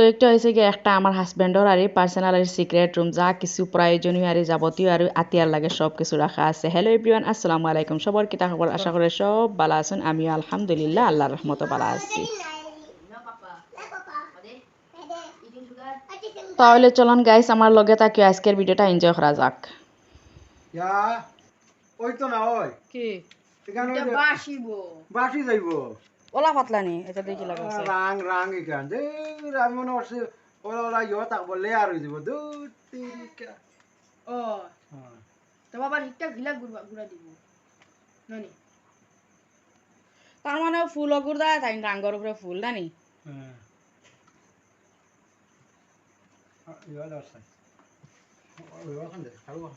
তো একটা হয়েছে গিয়ে একটা আমার হাজব্যান্ডর আর পার্সোনাল আর সিক্রেট রুম যা কিছু প্রয়োজনীয় আর যাবতীয় আর আতিয়ার লাগে সব কিছু রাখা আছে। হ্যালো এভরিওয়ান, আসসালামু আলাইকুম। সবার কিতা খবর? আশা করে সব ভালো আছেন। আমিও আলহামদুলিল্লাহ আল্লাহর রহমতে ভালো আছি। তাহলে চলুন গাইস আমার লগে থাকি, আজকের ভিডিওটা এনজয় করা যাক। ইয়া ওই তো না ওই কি এখানে এটা বাসিবো বাসি যাইবো ওলা পাতলা নি এটা দেখি লাগাছে রাং রাং এখান যে আমি মনে করছি ওরা ওরা ইয়ে থাকবো লেয়ার হয়ে যাব দূর তিরিকা ও তো বাবা হিটটা গিলা গুড়া দিব নানি তার মানে ফুল গুড়া তাই রাঙ্গর উপরে ফুল নানি হ্যাঁ ইয়া লাসা ওই ওখান দে খাবো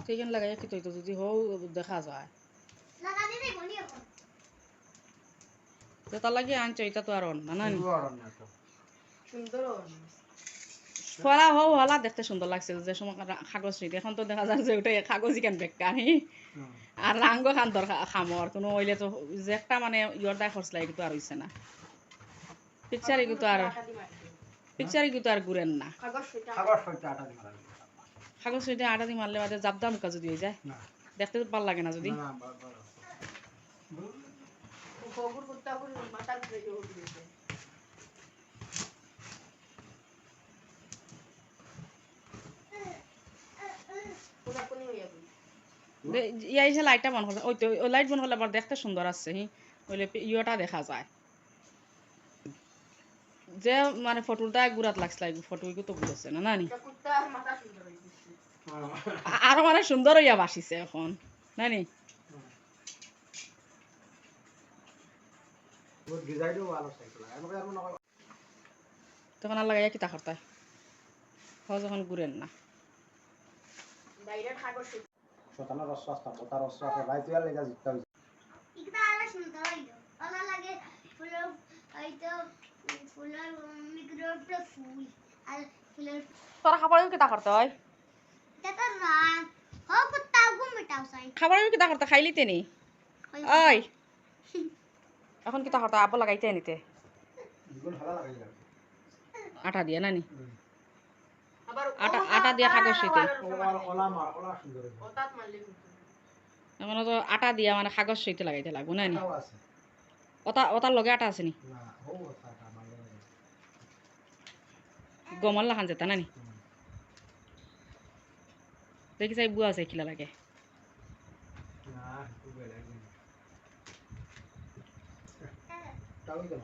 সেইখান লাগাই কি তো যদি হও দেখা যায় লাগা দিতে বলি এখন তো তার লাগে আনছো এটা তো আর না নানি সুন্দর ফলা হও হলা দেখতে সুন্দর লাগছে যে সময় কাগজ রইতে এখন তো দেখা যায় যে ওটা কাগজ কেন বেকার আর রাঙ্গ খান দর খামর কোনো ওইলে তো যে একটা মানে ইয়র দায় খরচ লাগে তো আর হইছে না পিকচার তো আর ঘুরেন না খাবার সইটা আটা দি মারা কাগজ রইতে আটা দিয়ে মারলে বাদে জাবদা মুখা যদি হয়ে যায় না দেখতে তো ভালো লাগে না যদি না গোবর কুত্তা করে মাথা করে দিয়েছে পুরা কোনি হইয়া ইয়া এসে লাইটটা বন্ধ করছে ওই তো ওই লাইট বন্ধ করলে আবার দেখতে সুন্দর আসছে ওইলে ইয়েটা দেখা যায় যে মানে ফটোটা গুড়াত লাগছে ফটো তো গুড়ছে না নানি কুত্তা মাথা সুন্দর হইছে আরো মানে সুন্দর হইয়া বাসিছে এখন নানি ওর ডিজাইনও ভালো সাইকেল আমাকে আর মনে হয় তখন আর লাগাইয়া কিতা করতে যখন ঘুরেন না ডাইরেক্ট কাগজ শতানা রস রাস্তা পতা রস রাস্তা রাইতে আর লেগা জিততে হইছে ইকটা আলা সুন্দর হইলো ওলা লাগে ফুল হয়তো ফুলের মিক্রোটা ফুল আর ফুলের তোরা খাবারেও কিতা করতে হয় এটা রান হো কুত্তা ঘুম বেটাও সাই খাবারেও কিতা করতে খাইলিতে নি ওই এখন কিতা করতে আব্বা লাগাইতে নিতে দুগুণ ভালো লাগাই যাবে আটা দিয়ে নানি আবার আটা দিয়ে কাগজ হইতে ওলা সুন্দর ওতাত মারলে এখন তো আটা দিয়া মানে কাগজ সইতে লাগাইতে লাগবো নানি এটাও আছে ওটার লগে আটা আছে নি না ও ওটা ভালো গমল লাখান যেতা নানি দেখি চাই বুয়া আছে কিলা লাগে না খুব ভালো লাগে তাও কেন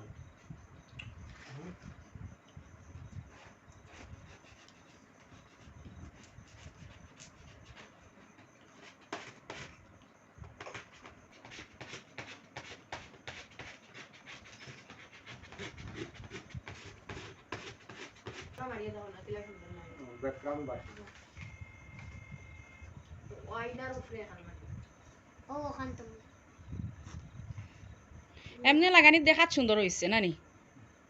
মারিয়ে দাও না তিলা সুন্দর না ব্যাকগ্রাউন্ড বাকি ওয়াইডার উপরে খান ও খান তুমি এমনি লাগানি দেখাত সুন্দর হইছে নানি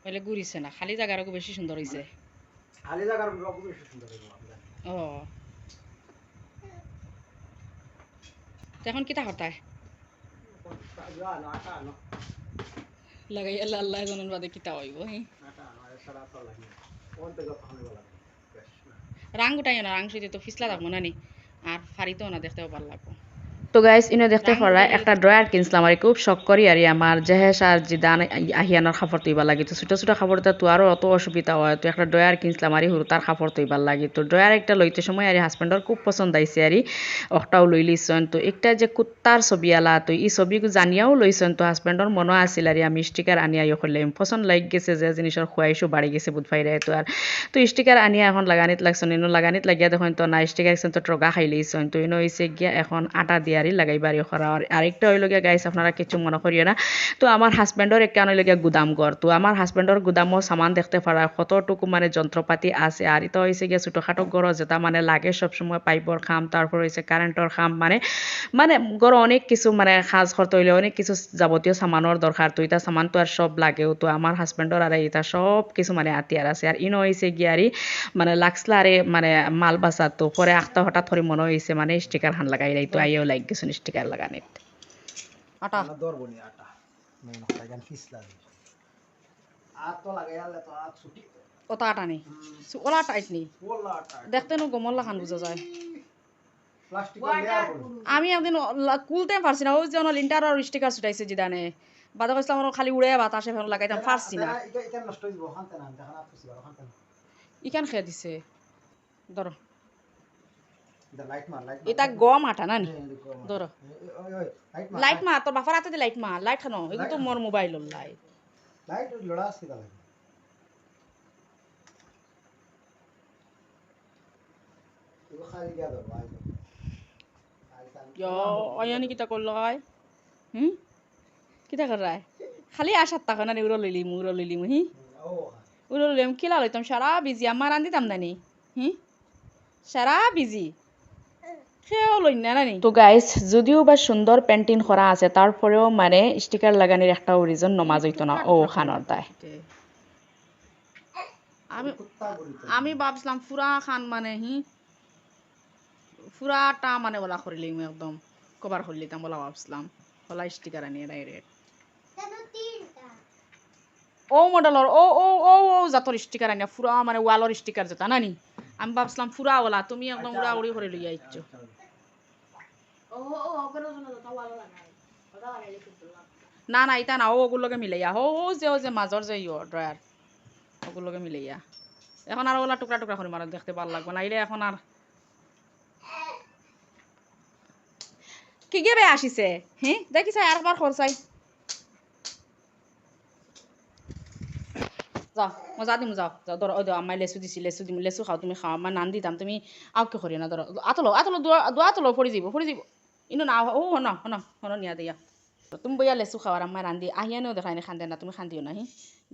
বলে ঘুরিছে না খালি জায়গার বেশি সুন্দর হইছে খালি জায়গার খুব বেশি সুন্দর হবে ও এখন কিতা করতে আটা আনো লাগাই আল্লাহ আল্লাহ জনের বাদে কিতা হইব আটা আনো সারা তো লাগে কোন থেকে পানি বলা বেশ না রাং উঠাইও না রাং সইতে তো ফিসলা থাকবো নানি আর ফারিতেও না দেখতেও ভালো লাগবো তো গাইস ইনো দেখতে পারা একটা ড্রয়ার কিনছিলাম আর খুব শখ করি আর আমার জেহেস আর জিদান আহিয়ানোর খাবার তৈবার লাগে তো ছোটো ছোটো খাবারটা তো আরও অত অসুবিধা হয় তো একটা ড্রয়ার কিনছিলাম আর হুরু তার খাবার তৈবার লাগে তো ড্রয়ার একটা লইতে সময় আর হাজব্যান্ডর খুব পছন্দ আইছে আর একটাও লই লিছন তো একটা যে কুত্তার ছবি আলা তো এই ছবি জানিয়াও লইছন তো হাজব্যান্ডর মনে আছিল আর আমি স্টিকার আনিয়া করলাম পছন্দ লাগ গেছে যে জিনিসের খুয়াইশো বাড়ি গেছে বুধ ফাইরে তো আর তো স্টিকার আনিয়া এখন লাগানিত লাগছন ইনো লাগানিত লাগিয়া দেখুন তো না স্টিকার তো ট্রগা খাই লইছন তো ইনো হইছে গিয়া এখন আটা দিয়ারি লাগাইবারি করা আরেকটা হইল গিয়া গাইস আপনারা কিছু মনে করিও না তো আমার হাজব্যান্ডর একটা হইল গিয়া গুদাম ঘর তো আমার হাজব্যান্ডর গুদামও সামান দেখতে পারা কতটুকু মানে যন্ত্রপাতি আছে আর এটা হয়েছে গিয়া ছোটোখাটো ঘর যেটা মানে লাগে সবসময় পাইপর খাম তারপর হয়েছে কারেন্টর খাম মানে মানে ঘর অনেক কিছু মানে সাজ করতে হইলে অনেক কিছু যাবতীয় সামানোর দরকার তো এটা সামান তো আর সব লাগেও তো আমার হাজব্যান্ডর আর এটা সব কিছু মানে আতিয়ার আছে আর ইনো হয়েছে গিয়ারি মানে লাগসলারে মানে মাল বাসা তো পরে আখটা হঠাৎ করে মনে হয়েছে মানে স্টিকার হান লাগাই লাই তো আইও লাগ গেছে স্টিকার লাগানিত আটা দরবনি আটা মেন কথা গান ফিস লাগে আর তো লাগে আলে তো আর ছুটি ওটা টানি ওলা টাইট নি পোলা টাইট দেখতে নো গমল্লা খান বুঝা যায় প্লাস্টিকের লেয়ার বল আমি একদিন কুলতে পারছি না ওই যে লিন্টার আর স্টিকার ছুটাইছে জিদানে বাদা কইছিলাম খালি উড়ে বাতাসে ফেন লাগাইতাম পারছি না এটা এটা নষ্ট হয়ে যাব খানতে না দেখেন আর কিছু খানতে না ইখান খেয়ে দিছে ধরো এটা লাইট মার এটা গম আটা না নি ধরো ওই ওই লাইট মার লাইট মার তোর বাপার হাতে লাইট মার লাইট খানো এগুলো তো মোর মোবাইল লাইট লাইট লড়া সিধা লাগে এগুলো খালি দিয়া দাও ভাই Yo, ayan ni kita kolay. Kita kerai. Kali asat tak kan ni uro lilimu hi. ও Uro lilim kila loy tam syara busy amaran di tam dani. Syara busy. Keo loy na nani. তো guys যদিও বা সুন্দর painting করা আছে তারপরেও মানে sticker লাগানোর একটা রিজন নমাজ হইতো না ও খানোর দায় আমি কুত্তা বলিতো আমি ভাবছিলাম পুরা খান মানে পুরাটা মানে ওলা করিলিম একদম কভার করলিতাম বলা ভাবছিলাম ওলা স্টিকার আনিয়ে ডাইরেক্ট Tano tinta. ও মডেলর ও ও ও ও জাতর স্টিকার আনিয়া পুরা মানে ওয়ালর স্টিকার যেটা নানি আমি ভাবছিলাম পুরা ওলা তুমি একদম উড়া উড়ি করে লইয়া আইছ না না এটা না ওগুলোকে মিলাইয়া ও যে মাজর যে ড্রয়ার ওগুলোকে মিলাইয়া এখন আর ওলা টুকরা টুকরা করে মারা দেখতে ভালো লাগবে না এলে এখন আর কি গে আসিছে দেখিস আর একবার খরচাই যাও মজা দিম যাও যাও ধরো ওই আমায় লেসু দিছি লেসু খাও তুমি খাও আমার নান দিতাম তুমি আউকে করি না ধরো আতলো দোয়া তোলো ফরি যাব ইনো না ও হন নিয়া দিয়া তুমি বইয়া লেসু খাওয়ার আমার রান্ধি আহিয়ানেও দেখাই না খান্দে না তুমি খান্দিও না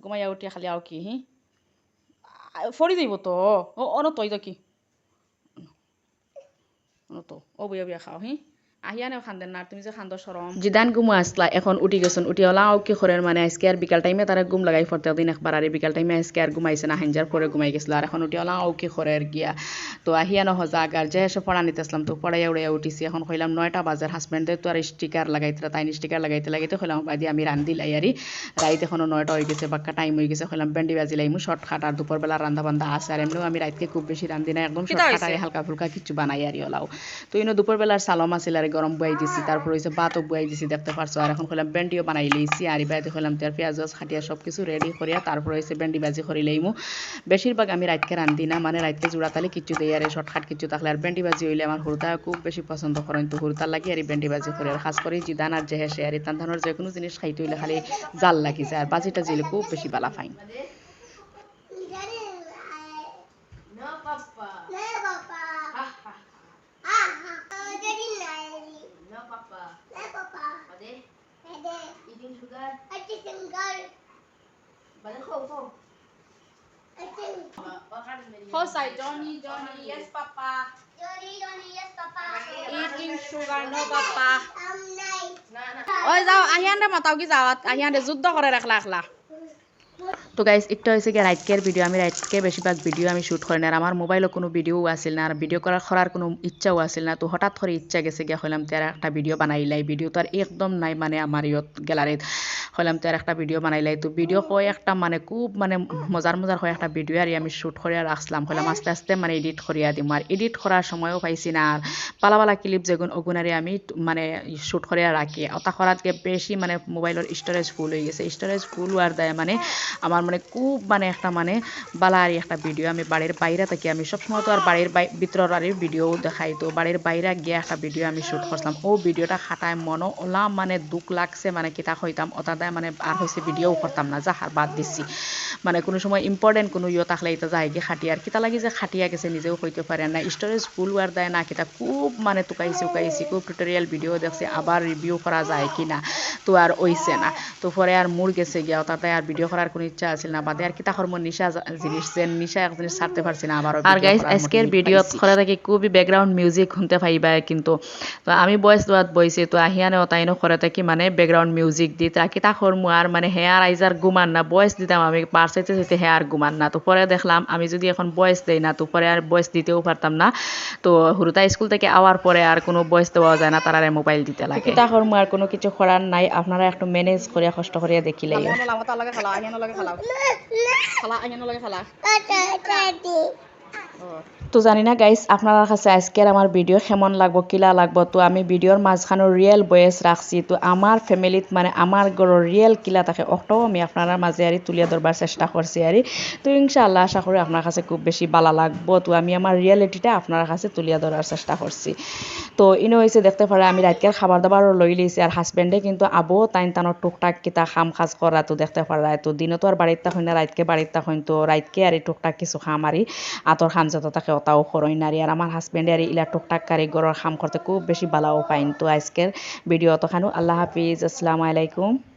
ঘুমাইয়া উঠিয়া খালি আও কি ফরি যাব তো অন তৈ তো কি অন তো ও বইয়া বইয়া খাও আহিয়ানেও খান্দেন না তুমি যে খান্দ সরম জিদান গুমু আসলা এখন উঠি গেছেন উঠি ওলা আও কি করেন মানে আজকে আর বিকাল টাইমে তারা ঘুম লাগাই পড়তে দিন একবার আর বিকাল টাইমে আজকে আর ঘুমাইছে না হাঞ্জার পরে ঘুমাই গেছিল আর এখন উঠি ওলা আও কি করে গিয়া তো আহিয়ানো হজাগ আর যে এসে পড়া নিতেছিলাম তো পড়াইয়া উড়াইয়া উঠিছি এখন কইলাম 9টা বাজার হাজবেন্ডে তো আর স্টিকার লাগাইতে তাই স্টিকার লাগাইতে কইলাম বাদি আমি রান্ধি লাই আরি রাইত এখনো 9টা হয়ে গেছে বাক্কা টাইম হয়ে গেছে কইলাম বেন্ডি বাজি লাইমু শর্টকাট আর দুপুরবেলা রান্ধা বান্ধা আছে আর এমনিও আমি রাইতকে খুব বেশি রান্ধি না একদম শর্টকাট আর হালকা ফুলকা কিছু বানাই আরি ওলাও তো ইনো দুপুরবেলার সালম আছিল আর গরম বই দিছি তারপর হইছে ভাতও বই দিছি দেখতে পারছো আর এখন কইলাম বেন্ডিও বানাই লইছি আর বাইতে কইলাম তার পেঁয়াজ খাটিয়া সব কিছু রেডি করিয়া তারপর হইছে বেন্ডি ভাজি করি লইমু বেশিরভাগ আমি রাতকে রান্ধি না মানে রাতকে জুড়া তালে কিছু দেই আর শর্টকাট কিছু থাকলে আর বেন্ডি ভাজি হইলে আমার হুরতা খুব বেশি পছন্দ করেন তো হুরতা লাগি আর বেন্ডি ভাজি করি আর খাস করে জিদান আর জেহেসে আর তান ধানের যে কোনো জিনিস খাইতে হইলে খালি জাল লাগি যায় আর বাজিটা জিলে খুব বেশি বালা fine No, Papa. No, Papa. Ah, jadi naik. No, Papa. No, Papa. Ade, Ada. eating sugar. Ada tinggal. Balik ko. Ada. Bakar meri. Hosai Johnny yes papa Johnny, yes, Papa. eating sugar no papa Naik. Na na. ওই যাও আহিয়ানরে মাতাও কি যাওয়াত আহিয়ানরে যুদ্ধ করে রাখলা তো guys একটা হয়েছে কি রাইটকের ভিডিও আমি রাইটকে বেশিরভাগ ভিডিও আমি শ্যুট করি না আর আমার মোবাইলও কোনো ভিডিও আসিল না আর ভিডিও করার কোনো ইচ্ছাও আসিল না তো হঠাৎ করে ইচ্ছা গেছে গিয়ে হইলাম তার একটা ভিডিও বানাইলাই ভিডিও তো আর একদম নাই মানে আমার ইয়ত গ্যালারিত হইলাম তার একটা ভিডিও বানাইলাই তো ভিডিও কয় একটা মানে খুব মানে মজার হয় একটা ভিডিও আর আমি শ্যুট করে রাখলাম হইলাম আস্তে আস্তে মানে এডিট করিয়া দিম আর এডিট করার সময়ও পাইছি না আর পালা ক্লিপ যেগুন ওগুনারে আমি মানে শ্যুট করিয়া রাখি ওটা করার বেশি মানে মোবাইলের স্টোরেজ ফুল হয়ে গেছে স্টোরেজ ফুল হওয়ার দায় মানে আমার মানে খুব মানে একটা মানে বালারি একটা ভিডিও আমি বাড়ির বাইরে থাকি আমি সবসময় তো আর বাড়ির ভিতরের ভিডিও দেখাই তো বাড়ির বাইরে গিয়ে একটা ভিডিও আমি শ্যুট করলাম ও ভিডিওটা খাটায় মনো ওলা মানে দুঃখ লাগছে মানে কিতা হইতাম ওটা দায় মানে আর হয়েছে ভিডিও করতাম না যা হার বাদ দিচ্ছি মানে কোনো সময় ইম্পর্টেন্ট কোনো ইয়ে থাকলে এটা যাই গিয়ে খাটি আর কিতা লাগি যে খাটিয়া গেছে নিজেও হইতে পারে না স্টোরেজ ফুল হওয়ার দেয় না কিতা খুব মানে উকাইছি খুব টিউটোরিয়াল ভিডিও দেখছি আবার রিভিউ করা যায় কিনা তো আর ওইছে না তো পরে আর মুড় গেছে গিয়া ওটাতে আর ভিডিও করার কোনো ইচ্ছা আছিল না বাদে আর কিতা কর্ম নিশা জিনিস যে নিশা এক জিনিস ছাড়তে পারছি না আবার আর গাইস আজকের ভিডিও করে থাকি খুবই ব্যাকগ্রাউন্ড মিউজিক শুনতে পাইবা কিন্তু তো আমি ভয়েস দোয়াত বইছি তো আহিয়ানে ওটাইনো করে থাকি মানে ব্যাকগ্রাউন্ড মিউজিক দি তা কিতা কর্ম আর মানে হেয়ার আইজার গুমান না ভয়েস দিতাম আমি পার্স চাইতে চাইতে হ্যাঁ আর ঘুমান না। তো পরে দেখলাম আমি যদি এখন বয়স দেই না তো পরে আর বয়স দিতেও পারতাম না। তো হুরুতা স্কুল থেকে আওয়ার পরে আর কোনো বয়স দেওয়া যায় না, তার আর মোবাইল দিতে লাগে। তখন আর কোনো কিছু করার নাই, আপনারা একটু ম্যানেজ করিয়া কষ্ট করিয়া দেখিলেই। তো জানি না গাইস আপনার কাছে আজকের আমার ভিডিও কেমন লাগবো কিলা লাগবো। তো আমি ভিডিওর মাঝখানে রিয়েল বয়েস রাখছি, তো আমার ফ্যামিলিত মানে আমার ঘরের রিয়েল কিলা থাকে ওটাও আমি আপনারা মাঝে আরি তুলিয়া ধরবার চেষ্টা করছি আরি। তো ইনশাআল্লাহ আশা করি আপনার কাছে খুব বেশি ভালো লাগবো। তো আমি আমার রিয়েলিটিটা আপনার কাছে তুলিয়া ধরার চেষ্টা করছি। তো ইনো হয়েছে দেখতে পারে আমি রাতকের খাবার দাবারও লই লইছি, আর হাজব্যান্ডে কিন্তু আবো তানোর টুকটাক কিতা খাম খাজ করা তো দেখতে পারা। তো দিনও তো আর বাড়ির থাকুন না, রাতকে বাড়ির থাকুন, তো রাতকে আর টুকটাক কিছু খাম আরি আতর খাম যত থাকে ওটাও করই নারী। আর আমার হাজব্যান্ডে আর ইলা টুকটাক কারি গরর খাম করতে খুব বেশি ভালোও পাইন। তো আজকের ভিডিও তো খানো, আল্লাহ হাফিজ, আসসালামু আলাইকুম।